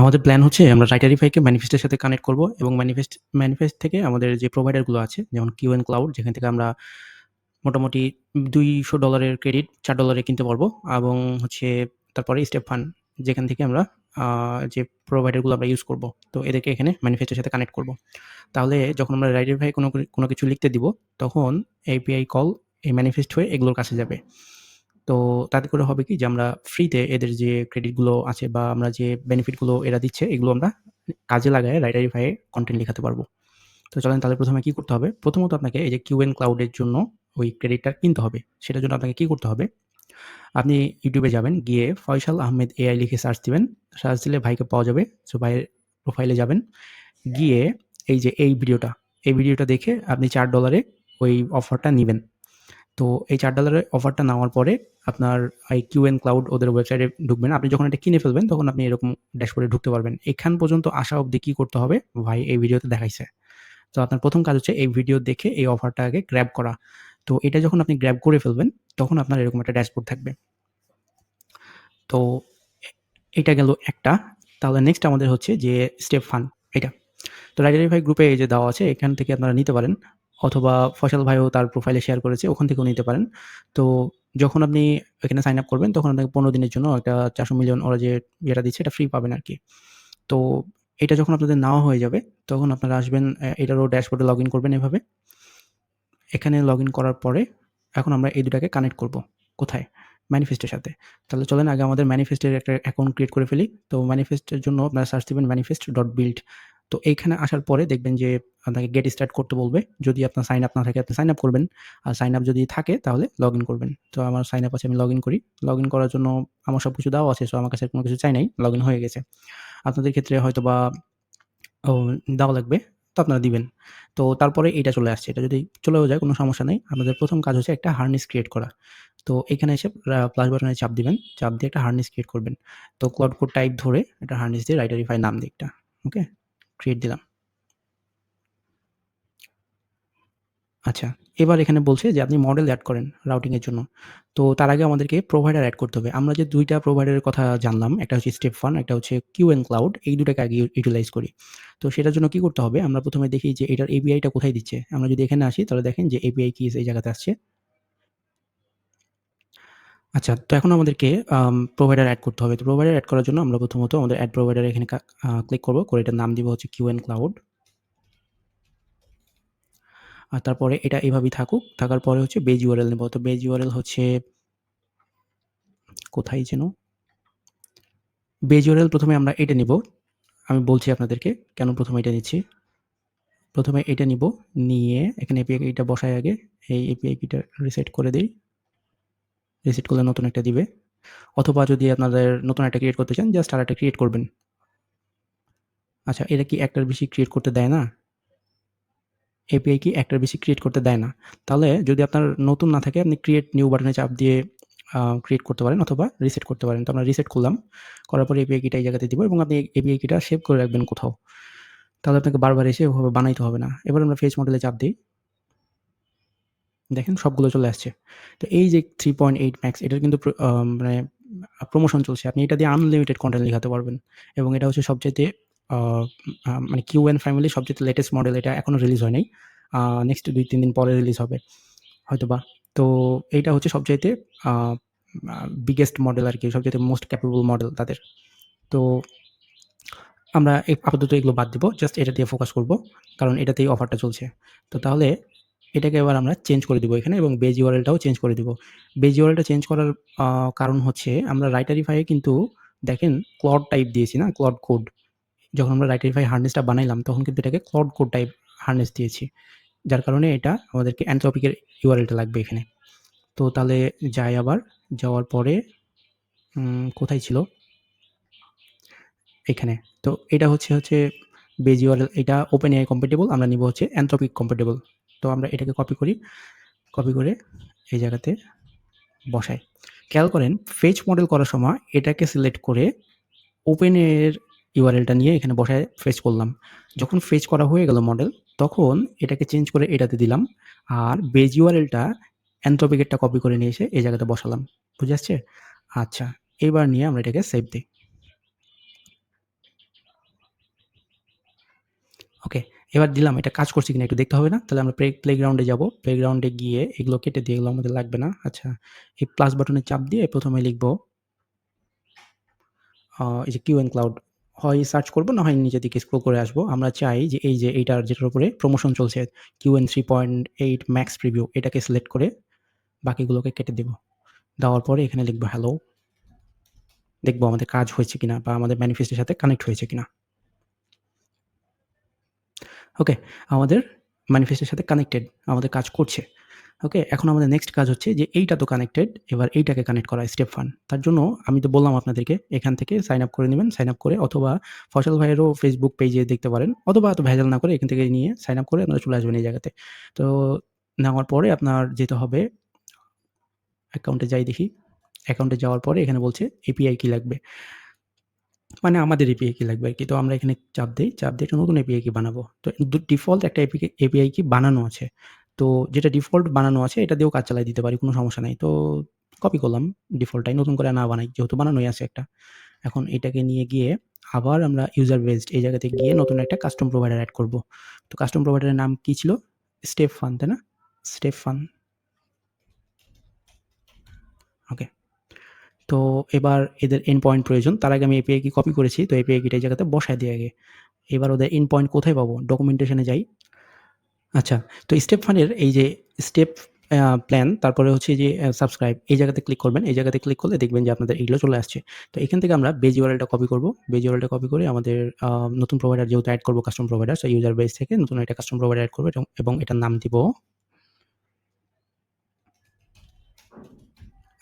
আমাদের প্ল্যান হচ্ছে আমরা রাইটারিফাইকে ম্যানিফেস্টের সাথে কানেক্ট করব এবং ম্যানিফেস্ট থেকে আমাদের যে প্রোভাইডারগুলো আছে যেমন কিউএন ক্লাউড যেখান থেকে আমরা মোটামুটি $200 এর ক্রেডিট $4 এ কিনতে পারবো এবং হচ্ছে তারপরে স্টেপ ফান্ড যেখান থেকে আমরা যে প্রোভাইডারগুলো আমরা ইউজ করব। তো এদেরকে এখানে ম্যানিফেস্টের সাথে কানেক্ট করব। তাহলে যখন আমরা রাইটারিফাই কোনো কিছু লিখতে দিব তখন এপিআই কল এই ম্যানিফেস্ট হয়ে এগুলোর কাছে যাবে। তো তাতে করে হবে কি যে আমরা ফ্রিতে এদের যে ক্রেডিটগুলো আছে বা আমরা যে বেনিফিটগুলো এরা দিচ্ছে এগুলো আমরা কাজে লাগায়ে রাইটারিফাই এ কনটেন্ট লিখাতে পারবো। তো চলেন তাহলে প্রথমে কি করতে হবে? প্রথমত আপনাকে এই যে কিউএন ক্লাউড এর জন্য ওই ক্রেডিটটা কিনতে হবে। সেটার জন্য আপনাকে কি করতে হবে? আপনি YouTube এ যাবেন, গিয়ে ফয়সাল আহমেদ এআই লিখে সার্চ দিবেন। সার্চ দিলে ভাইকে পাওয়া যাবে। সো ভাইয়ের প্রোফাইলে যাবেন। গিয়ে এই যে এই ভিডিওটা দেখে আপনি $4 এ ওই অফারটা নিবেন। তো এই $4 এর অফারটা নেওয়ার পরে আপনার এই কিউএন ক্লাউড ওদের ওয়েবসাইটে ঢুকবেন। আপনি যখন এটা কিনে ফেলবেন তখন আপনি এরকম ড্যাশবোর্ডে ঢুকতে পারবেন। এখান পর্যন্ত আসা অবধি কি করতে হবে? ভাই এই ভিডিওতে দেখাইছে। তো আপনার ১ম কাজ হচ্ছে এই ভিডিও দেখে এই অফারটা আগে গ্র্যাব করা। তো এটা যখন আপনি গ্র্যাব করে ফেলবেন তখন আপনার এরকম একটা ড্যাশবোর্ড থাকবে। তো এটা গেল একটা। তাহলে নেক্সট আমাদের হচ্ছে যে স্টেপ ফান্ড এটা। তো রাইটারিফাই গ্রুপে এই যে দেওয়া আছে এখান থেকে আপনারা নিতে পারেন অথবা ফয়সাল ভাইও তার প্রোফাইলে শেয়ার করেছে ওখান থেকেও নিতে পারেন। তো যখন আপনি এখানে সাইন আপ করবেন তখন আপনাকে ১৫ দিনের জন্য একটা ৪০০ মিলিয়ন ওরা যে ইয়েটা দিচ্ছে এটা ফ্রি পাবেন আরকি। তো এটা যখন আপনাদের নেওয়া হয়ে যাবে তখন আপনারা আসবেন এটারও ড্যাশবোর্ডে লগইন করবেন এভাবে। এখানে লগইন করার পরে এখন আমরা এই ২ টাকে কানেক্ট করব। কোথায়? ম্যানিফেস্টের সাথে। তাহলে চলেন আগে আমাদের ম্যানিফেস্টের একটা অ্যাকাউন্ট ক্রিয়েট করে ফেলি। তো ম্যানিফেস্টের জন্য আপনারা সার্চ দিবেন manifest.build। তো এইখানে আসার পরে দেখবেন যে আপনাকে গেট স্টার্ট করতে বলবে। যদি আপনার সাইন আপ না থাকে আপনি সাইন আপ করবেন। আর সাইন আপ যদি থাকে তাহলে লগইন করবেন। তো আমার সাইন আপ আছে আমি লগইন করি। লগইন করার জন্য আমার সবকিছু দেওয়া আছে। সো আমার কাছে আর কোনো কিছু চাই নাই। লগইন হয়ে গেছে। আপনাদের ক্ষেত্রে হয়তোবা ও দেওয়া লাগবে। তো আপনারা দিবেন। তো তারপরে এইটা চলে আসছে। এটা যদি চলেও যায় কোনো সমস্যা নেই। আপনাদের ১ম কাজ হচ্ছে একটা হার্নেস ক্রিয়েট করা। তো এখানে এসে প্লাস বাটনে চাপ দিবেন। চাপ দিয়ে একটা হার্নেস ক্রিয়েট করবেন। তো ক্লাউড কোড টাইপ ধরে একটা হার্নেস দিয়ে রাইটারিফাই নাম দিয়ে একটা। ওকে? ক্রিয়েট দিলাম। আচ্ছা, এবার এখানে বলছে যে আপনি মডেল এড করেন রাউটিং এর জন্য। তো তার আগে আমাদেরকে প্রোভাইডার এড করতে হবে। আমরা যে ২ টা প্রোভাইডারের কথা জানলাম, একটা হচ্ছে স্টেপফান, একটা হচ্ছে কিউএন ক্লাউড। এই ২ টাকে আগে ইউটিলাইজ করি। তো সেটার জন্য কি করতে হবে? আমরা ১ম এ দেখি যে এটার এপিআই টা কোথায় দিচ্ছে। আমরা যদি এখানে আসি তাহলে দেখেন যে এপিআই কিস এই জায়গাতে আসছে। আচ্ছা, তো এখন আমাদেরকে প্রোভাইডার এড করতে হবে। তো প্রোভাইডার এড করার জন্য আমরা প্রথমত আমাদের এড প্রোভাইডার এখানে ক্লিক করব। করে এটার নাম দিব হচ্ছে কিউএন ক্লাউড। আর তারপরে এটা এভাবেই থাকুক। থাকার পরে হচ্ছে বেজ ইউআরএল নেব। তো বেজ ইউআরএল হচ্ছে কোথায় যেন? বেজ ইউআরএল ১ম এ আমরা এটা নিব। আমি বলছি আপনাদেরকে কেন ১ম এ এটা নিচ্ছি। ১ম এ এটা নিব। নিয়ে এখানে এপিআই কিটা বসাই আগে। এই এপিআই কিটা রিসেট করে দেই। রিসেট করলে নতুন একটা দিবে। অথবা যদি আপনাদের নতুন একটা ক্রিয়েট করতে চান জাস্ট আরেকটা ক্রিয়েট করবেন। আচ্ছা, এটা কি একটার বেশি ক্রিয়েট করতে দেয় না? এপিআই কি একটার বেশি ক্রিয়েট করতে দেয় না। তাহলে যদি আপনার নতুন না থাকে আপনি ক্রিয়েট নিউ বাটনে চাপ দিয়ে ক্রিয়েট করতে পারেন অথবা রিসেট করতে পারেন। তো আমরা রিসেট করলাম। করার পরে এপিআই কিটা এই জায়গাতে দিব এবং আপনি এপিআই কিটা সেভ করে রাখবেন কোথাও। তাহলে আপনাকে বারবার এসে ওভাবে বানাইতে হবে না। এবার আমরা ফেজ মডেলে চাপ দেই। দেখেন সবগুলো চলে আসছে। তো এই যে 3.8 ম্যাক্স এটার কিন্তু মানে প্রমোশন চলছে। আপনি এটা দিয়ে আনলিমিটেড কনটেন্ট লিখাতে পারবেন। এবং এটা হচ্ছে সবচাইতে আ আ মানে কিউএন ফ্যামিলির সবচাইতে লেটেস্ট মডেল। এটা এখনো রিলিজ হয় নাই। নেক্সট ২-৩ দিন পরে রিলিজ হবে হয়তোবা। তো এইটা হচ্ছে সবচাইতে আ আ বিগেস্ট মডেল আরকি। সবচাইতে মোস্ট ক্যাপেবল মডেল তাদের। তো আমরা আপাতত এগুলো বাদ দিব। জাস্ট এটা দিয়ে ফোকাস করব। কারণ এটাতেই অফারটা চলছে। তো তাহলে এটাকে এবার আমরা চেঞ্জ করে দিব এখানে এবং বেজ ইউআরএলটাও চেঞ্জ করে দিব। বেজ ইউআরএলটা চেঞ্জ করার কারণ হচ্ছে আমরা রাইটারিফাই এ কিন্তু দেখেন ক্লড টাইপ দিয়েছি না? Claude code. যখন আমরা রাইটারিফাই হার্নেসটা বানাইলাম তখন কিন্তু এটাকে ক্লড কোড টাইপ হার্নেস দিয়েছি। যার কারণে এটা আমাদেরকে অ্যানথ্রপিক এর ইউআরএলটা লাগবে এখানে। তো তাহলে যাই আবার। যাওয়ার পরে কোথায় ছিল? এখানে। তো এটা হচ্ছে বেজ ইউআরএল এটা ওপেনএআই কম্প্যাটিবল আমরা নিব হচ্ছে অ্যানথ্রপিক কম্প্যাটিবল। তো আমরা এটাকে কপি করি। কপি করে এই জায়গাতে বসাই। খেয়াল করেন ফেচ মডেল করার সময় এটাকে সিলেক্ট করে ওপেনএআই এর ইউআরএলটা নিয়ে এখানে বসায় ফেচ করলাম। যখন ফেচ করা হয়ে গেল মডেল তখন এটাকে চেঞ্জ করে এটাতে দিলাম। আর বেজ ইউআরএলটা অ্যানথ্রপিক এরটা কপি করে নিয়ে এসে এই জায়গাতে বসালাম। বুঝে আসছে? আচ্ছা, এবার নিয়ে আমরা এটাকে সেভ দেই। ওকে, এবার দিলাম, এটা কাজ করছে কিনা একটু দেখতে হবে না? তাহলে আমরা প্লেগ্রাউন্ডে যাবো। প্লেগ্রাউন্ডে গিয়ে এগুলো কেটে দিয়ে, এগুলো আমাদের লাগবে না। আচ্ছা, এই প্লাস বাটনে চাপ দিয়ে ১ম এ লিখব এই যে কিউএন ক্লাউড। হয় সার্চ করব, না হয় নিচের দিকে স্ক্রল করে আসবো। আমরা চাই যে এই যে এইটার যেটার উপরে প্রমোশন চলছে কিউএন 3.8 ম্যাক্স প্রিভিউ, এটাকে সিলেক্ট করে বাকিগুলোকে কেটে দেব। দেওয়ার পরে এখানে লিখব হ্যালো। দেখব আমাদের কাজ হয়েছে কিনা বা আমাদের ম্যানিফেস্টের সাথে কানেক্ট হয়েছে কিনা। ওকে, আমাদের ম্যানিফেস্টের সাথে কানেক্টেড, আমাদের কাজ করছে। ওকে, এখন আমাদের নেক্সট কাজ হচ্ছে যে এইটা তো কানেক্টেড, এবার এইটাকে কানেক্ট করা স্টেপ ফান্ড। তার জন্য আমি তো বললাম আপনাদেরকে এখান থেকে সাইন আপ করে নেবেন। সাইন আপ করে অথবা ফয়সাল ভাইয়েরও ফেসবুক পেজে দেখতে পারেন, অথবা এত ভেজাল না করে এখান থেকে নিয়ে সাইন আপ করে আপনারা চলে আসবেন এই জায়গাতে। তো নেওয়ার পরে আপনার যেতে হবে অ্যাকাউন্টে যাই দেখি। অ্যাকাউন্টে যাওয়ার পরে এখানে বলছে এপিআই কি লাগবে। মানে আমাদের এপিআই কি লাগবে আরকি। তো আমরা এখানে চাপ দেই। চাপ দিয়ে একটা নতুন এপিআই কি বানাবো। তো ডিফল্ট একটা এপিআই কি বানানো আছে। তো যেটা ডিফল্ট বানানো আছে এটা দিয়েও কাজ চালায় দিতে পারি, কোনো সমস্যা নাই। তো কপি করলাম ডিফল্টটাই, নতুন করে না বানাই, যেহেতু বানানোই আছে একটা। এখন এটাকে নিয়ে গিয়ে আবার আমরা ইউজার বেসড এই জায়গাতে গিয়ে নতুন একটা কাস্টম প্রোভাইডার এড করব। তো কাস্টম প্রোভাইডারের নাম কি ছিল? স্টেপ ফান, তাই না? Step fun. ওকে। তো এবার এদের এন্ড পয়েন্ট প্রয়োজন। তার আগে আমি এপিআই কি কপি করেছি। তো এপিআই কিটা এই জায়গাতে বসায় দিই আগে। এবার ওদের এন্ড পয়েন্ট কোথায় পাবো? ডকুমেন্টেশনে যাই। আচ্ছা, তো স্টেপ ফানের এই যে স্টেপ প্ল্যান, তারপরে হচ্ছে যে সাবস্ক্রাইব, এই জায়গাতে ক্লিক করবেন। এই জায়গাতে ক্লিক করলে দেখবেন যে আপনাদের এগুলো চলে আসছে। তো এখান থেকে আমরা বেজ ইউআরএলটা কপি করব। বেজ ইউআরএলটা কপি করে আমাদের নতুন প্রোভাইডার যেহেতু এড করব, custom provider, so user base থেকে নতুন একটা কাস্টম প্রোভাইডার এড করব এবং এটার নাম দিব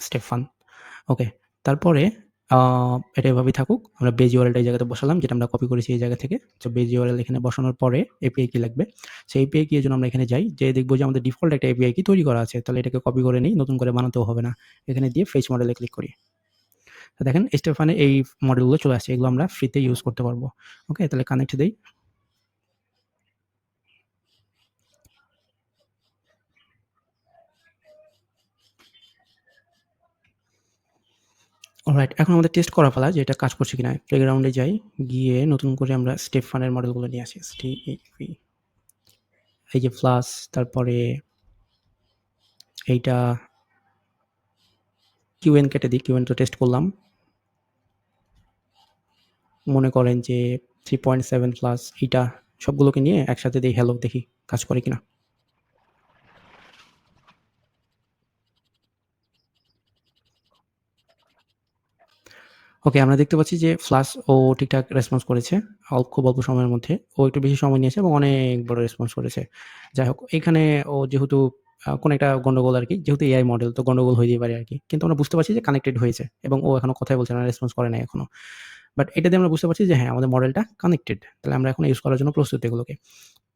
স্টেপ ফান। ওকে, তারপরে এটা এভাবেই থাকুক। আমরা বেজ ইউআরএলটা এই জায়গাতে বসালাম, যেটা আমরা কপি করেছি এই জায়গা থেকে। তো বেজ ইউআরএল এখানে বসানোর পরে এপিআই কি লাগবে। সেই এপিআই কি এর জন্য আমরা এখানে যাই, যেয়ে দেখব যে আমাদের ডিফল্ট একটা এপিআই কি তৈরি করা আছে। তাহলে এটাকে কপি করে নেই, নতুন করে বানাতেও হবে না। এখানে দিয়ে ফেচ মডেলে ক্লিক করি। তো দেখেন স্টেফানে এই মডেলগুলো চলে আসছে। এগুলো আমরা ফ্রিতে ইউজ করতে পারবো। ওকে, তাহলে কানেক্ট দেই। অলরাইট, এখন আমাদের টেস্ট করা ফেলা যে এটা কাজ করছে কিনা। প্লেগ্রাউন্ডে যাই, গিয়ে নতুন করে আমরা স্টেপ ফানের মডেলগুলো নিয়ে আসি। এই যে ফ্লাস, তারপরে এইটা কিউএন কেটে দিই। কিউএন তো টেস্ট করলাম। মনে করেন যে 3.7 প্লাস এইটা, সবগুলোকে নিয়ে একসাথে দেই হ্যালো, দেখি কাজ করে কিনা। ওকে, আমরা দেখতে পাচ্ছি যে ফ্লাশ ও ঠিকঠাক রেসপন্স করেছে। খুব অল্প সময়ের মধ্যে। ও একটু বেশি সময় নিয়েছে এবং অনেক বড় রেসপন্স করেছে। যাই হোক, এখানে ও যেহেতু কোনো একটা গন্ডগোল আরকি। যেহেতু এআই মডেল, তো গন্ডগোল হইতেই পারে আরকি। কিন্তু আমরা বুঝতে পারছি যে কানেক্টেড হয়েছে এবং ও এখনো কথাই বলছে না, রেসপন্স করে নাই এখনো। বাট এটা দিয়ে আমরা বুঝতে পারছি যে হ্যাঁ, আমাদের মডেলটা কানেক্টেড। তাহলে আমরা এখন ইউজ করার জন্য প্রস্তুত এগুলোকে।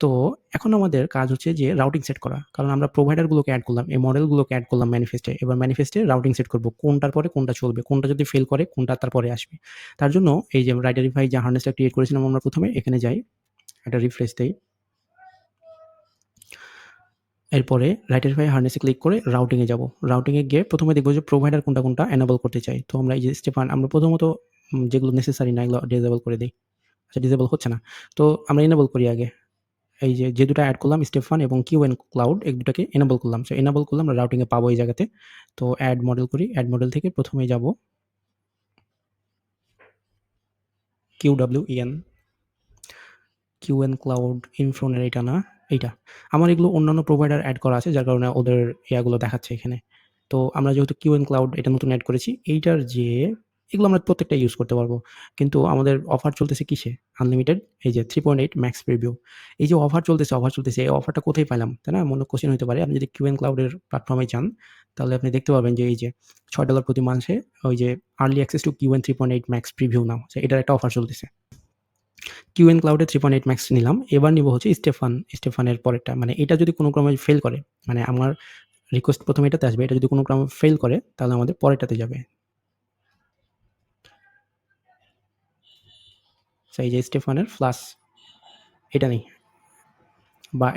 তো এখন আমাদের কাজ হচ্ছে যে রাউটিং সেট করা। কারণ আমরা প্রোভাইডারগুলোকে এড করলাম, এই মডেলগুলোকে এড করলাম ম্যানিফেস্টে। এবার ম্যানিফেস্টে রাউটিং সেট করব। কোনটার পরে কোনটা চলবে, কোনটা যদি ফেল করে কোনটা তারপরে আসবে। তার জন্য এই যে রাইডারিফাই যে হার্নেসটা ক্রিয়েট করেছিলাম আমরা প্রথমে, এখানে যাই, একটা রিফ্রেশ দেই। এরপরে রাইডারিফাই হার্নেসে ক্লিক করে রাউটিংয়ে যাব। রাউটিংয়ে গিয়ে প্রথমে দেখব যে প্রোভাইডার কোনটা, কোনটা এনেবল করতে চাই। তো আমরা এই যে স্টেফান, আমরা প্রথমত যেগুলো নেসেসারি না এগুলো ডিসেবল করে দেই। আচ্ছা, ডিসেবল হচ্ছে না। তো আমরা এনেবল করি আগে। এই যে দুটো এড করলাম স্টেফান এবং কিউএন ক্লাউড, এই দুটাকে এনেবল করলাম। সো এনেবল করলে আমরা রাউটিং এ পাবো এই জায়গাতে। তো এড মডেল করি। এড মডেল থেকে প্রথমে যাব কিউডব্লিউইএন, কিউএন ক্লাউড ইনফ্রনের এটা না, এইটা। আমার এগুলো অন্যান্য প্রোভাইডার এড করা আছে, যার কারণে ওদের ইয়াগুলো দেখাচ্ছে এখানে। তো আমরা যেহেতু কিউএন ক্লাউড এটা নতুন এড করেছি, এইটার যে এগুলো আমরা প্রত্যেকটা ইউজ করতে পারবো। কিন্তু আমাদের অফার চলতেছে কিসে? আনলিমিটেড, এই যে 3.8 ম্যাক্স প্রিভিউ। এই যে অফার চলতেছে, এই অফারটা কোথায় পাইলাম? তাই না? মনে কোয়েশ্চেন হতে পারে। আপনি যদি কিউএন ক্লাউডের প্ল্যাটফর্মে যান, তাহলে আপনি দেখতে পাবেন যে এই যে $6 প্রতি মাসে ওই যে early access to Qwen 3.8 max preview now. এটার একটা অফার চলতেছে। কিউএন ক্লাউডে 3.8 ম্যাক্স নিলাম। এবার নিব হচ্ছে স্টেফানের পরেরটা। মানে এটা যদি কোনো ক্রমে ফেল করে, মানে আমার রিকোয়েস্ট প্রথমে এটাতে আসবে। এটা যদি কোনো ক্রমে ফেল করে, তাহলে আমাদের পরেরটাতে যাবে। এই যে স্টেফানের প্লাস এটা নেই, বা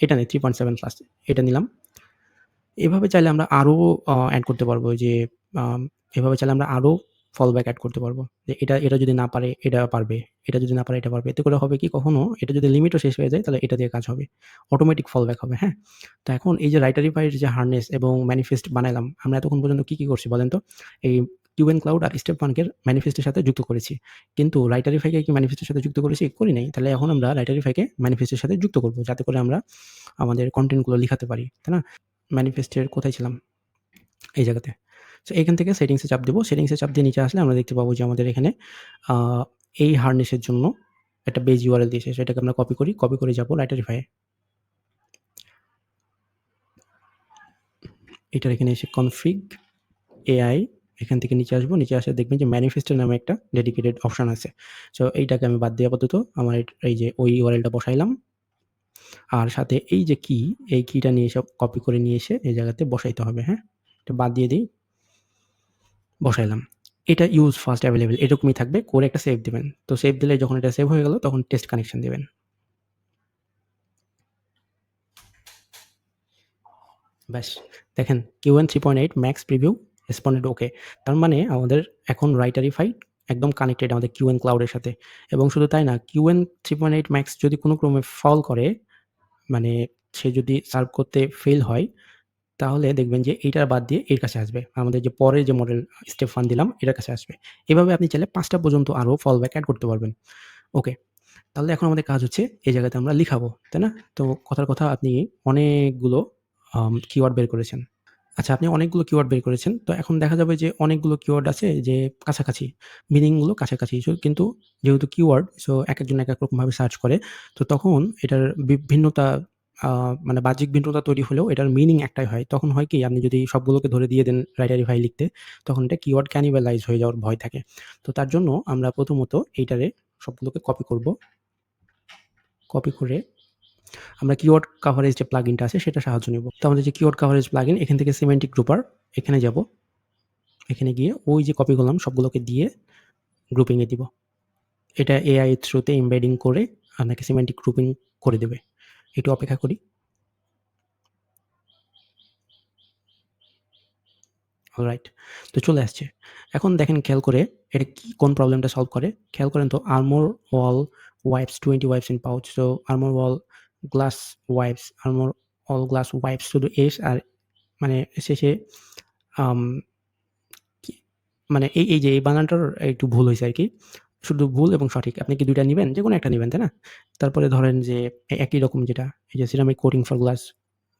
এটা নেই 3.7 প্লাস, এটা নিলাম। এভাবে চাইলে আমরা আরো এড করতে পারবো। যে এভাবে চাইলে আমরা আরো ফল ব্যাক অ্যাড করতে পারবো। যে এটা যদি না পারে এটা পারবে, এটা যদি না পারে এটা পারবে। এতে করে হবে কি কখনো এটা যদি লিমিটও শেষ হয়ে যায় তাহলে এটা দিয়ে কাজ হবে। অটোমেটিক ফল ব্যাক হবে, হ্যাঁ? তো এখন এই যে রাইটারিফাইয়ের যে হারনেস এবং ম্যানিফেস্ট বানাইলাম, আমরা এতক্ষণ পর্যন্ত কি করছি বলেন তো? এই কিউএন ক্লাউড আর স্টেপ 1 কে ম্যানিফেস্টের সাথে যুক্ত করেছি। কিন্তু রাইটারিফাইকে কি ম্যানিফেস্টের সাথে যুক্ত করেছি? করি নাই। তাহলে এখন আমরা রাইটারিফাইকে ম্যানিফেস্টের সাথে যুক্ত করব। যাতে করে আমরা আমাদের কনটেন্টগুলো লিখাতে পারি, তাই না? ম্যানিফেস্টের কোথায় ছিলাম? এই জায়গাতে। সো এখান থেকে সেটিংসে চাপ দেব। সেটিংসে চাপ দিয়ে নিচে আসলে আমরা দেখতে পাবো যে আমাদের এখানে আ এই হারনেসের জন্য একটা বেজ ইউআরএল দিয়েছে। সো এটাকে আমরা কপি করি। কপি করে যাবো রাইটারিফাই এ। এটার এখানে এসে কনফিগ এআই এখান থেকে নিচে আসবো। নিচে আসলে দেখবেন যে ম্যানিফেস্টের নামে একটা ডেডিকেটেড অপশন আছে। সো এইটাকে আমি বাদ দিয়ে আপাতত আমার এই যে ওই ইউআরএলটা বসাইলাম। আর সাথে এই যে কি, এই কিটা নিয়ে এসে কপি করে নিয়ে এসে এই জায়গাতে বসাইতে হবে, হ্যাঁ? এটা বাদ দিয়ে দেই। বসাইলাম। এটা ইউজ ফার্স্ট অ্যাভেইলেবল এরকমই থাকবে। করে একটা সেভ দিবেন। তো সেভ দিলে যখন এটা সেভ হয়ে গেল তখন টেস্ট কানেকশন দিবেন। ব্যাস দেখেন কিউএন 3.8 ম্যাক্স প্রিভিউ রেসপন্ডেড ওকে। তার মানে আমাদের এখন রাইটারিফাই একদম কানেক্টেড আমাদের কিউএন ক্লাউডের সাথে। এবং শুধু তাই না, কিউএন 3.8 ম্যাক্স যদি কোনো ক্রমে ফল করে, মানে সে যদি সার্ভ করতে ফেল হয়, তাহলে দেখবেন যে এইটার বাদ দিয়ে এর কাছে আসবে। আমাদের যে পরের যে মডেল স্টেপ 1 দিলাম এটার কাছে আসবে। এভাবে আপনি চাইলে ৫ টা পর্যন্ত আরও ফল ব্যাক এড করতে পারবেন। ওকে। তাহলে এখন আমাদের কাজ হচ্ছে এই জায়গাতে আমরা লিখাবো, তাই না? তো কথার কথা আপনি অনেকগুলো কিওয়ার্ড বের করেছেন। আচ্ছা, আপনি অনেকগুলো কিওয়ার্ড বের করেছেন। তো এখন দেখা যাবে যে অনেকগুলো কিওয়ার্ড আছে যে কাছাকাছি। মিনিং গুলো কাছাকাছি। কিন্তু যেহেতু কিওয়ার্ড সো একেকজন একেক রকমভাবে সার্চ করে। তো তখন এটার ভিন্নতা আ মানে বাহ্যিক ভিন্নতা তৈরি হলেও এটার মিনিং একটাই হয়। তখন হয় কি আপনি যদি সবগুলোকে ধরে দিয়ে দেন রাইটারিফাই লিখতে, তখন এটা কিওয়ার্ড ক্যানিবালাইজ হয়ে যাওয়ার ভয় থাকে। তো তার জন্য আমরা প্রথমত এইটারে সবগুলোকে কপি করব। কপি করে আমরা কিওয়ার্ড কভারেজ যে প্লাগইনটা আছে সেটা সাহায্য নিব। তো আমাদের যে কিওয়ার্ড কভারেজ প্লাগইন এখান থেকে সিমেন্টিক গ্রুপার এখানে যাব। এখানে গিয়ে ওই যে কপি করলাম সবগুলোকে দিয়ে গ্রুপিং এ দিব। এটা এআই এর থ্রুতে এমবেডিং করে আপনাকে সিমেন্টিক গ্রুপিং করে দেবে। একটু অপেক্ষা করি। অলরাইট। তো চলে আসছে। এখন দেখেন খেয়াল করে এটা কোন প্রবলেমটা সলভ করে। খেয়াল করেন তো armour wall wipes 20 wipes in pouch. So armour wall glass wipes, armour all glass wipes শুধু এস আর মানে শেষে আম কি মানে এই যে এই বানানটার একটু ভুল হইছে আরকি। শুধু ভুল এবং সঠিক। আপনি কি ২ টা নিবেন? যেকোনো একটা নিবেন, তাই না? তারপরে ধরেন যে একই রকম যেটা এই যে ceramic coating for glass,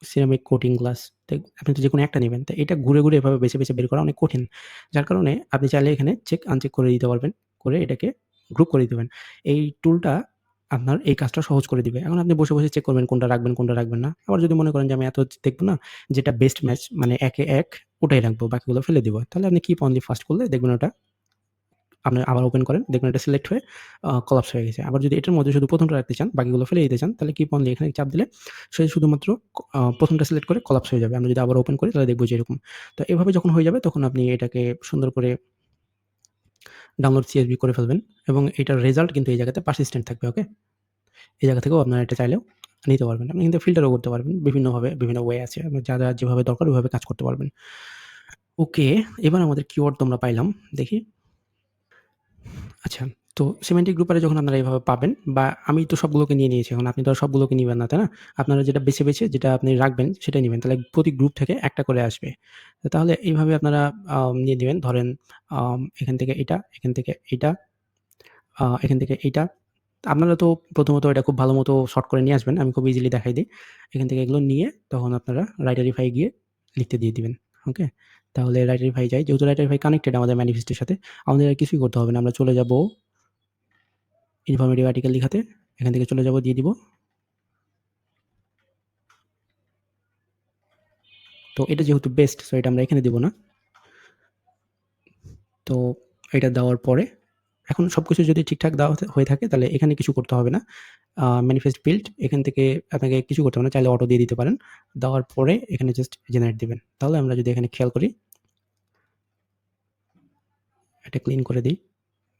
ceramic coating glass. আপনি তো যেকোনো একটা নিবেন। তো এটা ঘুরে এভাবে বেছে বের করা অনেক কঠিন। যার কারণে আপনি চাইলে এখানে চেক আনচেক করে দিতে পারবেন। করে এটাকে গ্রুপ করে দিবেন। এই টুলটা আপনার এই কাজটা সহজ করে দিবে। এখন আপনি বসে চেক করবেন কোনটা রাখবেন না। আবার যদি মনে করেন যে আমি এত দেখব না, যেটা বেস্ট ম্যাচ মানে একে এক ওটাই রাখবো। বাকিগুলো ফেলে দিব। তাহলে আপনি কিপ অনলি ফার্স্ট করলে দেখবেন ওটা আপনি আবার ওপেন করেন, দেখবেন এটা সিলেক্ট হয়ে কোলাপস হয়ে গেছে। আবার যদি এটার মধ্যে শুধু ১ম টা রাখতে চান, বাকিগুলো ফেলে দিতে চান, তাহলে কিপ অনলি এখানে চাপ দিলে সে শুধুমাত্র ১ম টা সিলেক্ট করে কোলাপস হয়ে যাবে। আমরা যদি আবার ওপেন করি তাহলে দেখব যে এরকম। তো এভাবে যখন হয়ে যাবে তখন আপনি এটাকে সুন্দর করে ডাউনলোড CSV করে ফেলবেন এবং এটার রেজাল্ট কিন্তু এই জায়গাতে পারসিস্টেন্ট থাকবে, ওকে? এই জায়গা থেকেও আপনারা এটা চাইলেও নিতে পারবেন। আপনি কিন্তু ফিল্টারও করতে পারবেন। বিভিন্নভাবে বিভিন্ন ওয়ে আছে। আপনার যার যেভাবে দরকার ওইভাবে কাজ করতে পারবেন। ওকে, এবার আমাদের কিওয়ার্ড তো আমরা পাইলাম। দেখি। আচ্ছা, তো সিমেন্টিক গ্রুপারে যখন আপনারা এভাবে পাবেন বা আমি তো সবগুলোকে নিয়ে নিয়েছি। এখন আপনি তো আর সবগুলোকে নিবেন না, তাই না? আপনারা যেটা বেছে যেটা আপনি রাখবেন সেটাই নিবেন। তাহলে প্রতি গ্রুপ থেকে একটা করে আসবে। তো তাহলে এইভাবে আপনারা নিয়ে নিবেন। ধরেন এখান থেকে এটা, এখান থেকে এইটা, এখান থেকে এইটা। আপনারা তো প্রথমত এটা খুব ভালোমতো সর্ট করে নিয়ে আসবেন। আমি খুব ইজিলি দেখাই দেই। এখান থেকে এগুলো নিয়ে তখন আপনারা রাইটারিফাই গিয়ে লিখতে দিয়ে দিবেন। ওকে? তাহলে রাইটারিফাই যাই। যেহেতু রাইটারিফাই কানেক্টেড আমাদের ম্যানিফেস্টের সাথে, আমাদের আর কিছুই করতে হবে না। আমরা চলে যাব ইনফরমেটিভ আর্টিকেল লিখাতে। এখান থেকে চলে যাব দিয়ে দিব। তো এটা যেহেতু বেস্ট সো এটা আমরা এখানে দিব না। তো এটা দেওয়ার পরে এখন সবকিছু যদি ঠিকঠাক দেওয়া হয়ে থাকে তাহলে এখানে কিছু করতে হবে না। ম্যানিফেস্ট বিল্ড এখান থেকে আপনাকে কিছু করতে হবে না। চাইলে অটো দিয়ে দিতে পারেন। দেওয়ার পরে এখানে জাস্ট জেনারেট দিবেন। তাহলে আমরা যদি এখানে খেয়াল করি, এটা ক্লিন করে দেই।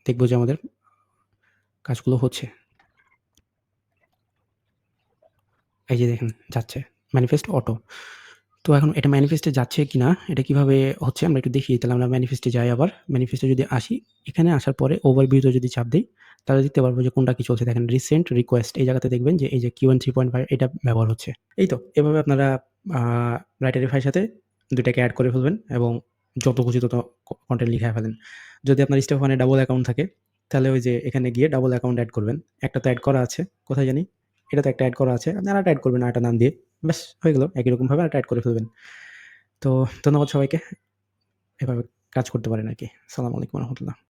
দেখব যে আমাদের কাজগুলো হচ্ছে। এই যে দেখেন যাচ্ছে। Manifest auto. তো এখন এটা ম্যানিফেস্টে যাচ্ছে কিনা, এটা কিভাবে হচ্ছে আমরা একটু দেখি। তাহলে আমরা ম্যানিফেস্টে যাই আবার। ম্যানিফেস্টে যদি আসি, এখানে আসার পরে ওভারভিউ তে যদি চাপ দেই, তাহলে দেখতে পারবো যে কোনটা কি চলছে। দেখেন রিসেন্ট রিকোয়েস্ট এই জায়গাতে দেখবেন যে এই যে কিউএন 3.5 এটা ব্যবহার হচ্ছে। এই তো এভাবে আপনারা আ ব্রাইটারিফাই এর সাথে ২ টাকে এড করে ফেলবেন এবং যত খুশি তত কনটেন্ট লিখায় ফেলেন। যদি আপনার স্টেফানে ডাবল অ্যাকাউন্ট থাকে, তাহলে ওই যে এখানে গিয়ে ডাবল অ্যাকাউন্ট এড করবেন। একটা তো এড করা আছে, কোথায় জানি? এটাতে একটা এড করা আছে। আপনি আরেকটা এড করবেন আরেকটা নাম দিয়ে। ব্যাস হয়ে গেল। একই রকমভাবে আরেকটা এড করে ফেলবেন। তো ধন্যবাদ সবাইকে। এভাবে কাজ করতে পারেন আরকি। আসসালামু আলাইকুম ওয়া রাহমাতুল্লাহ।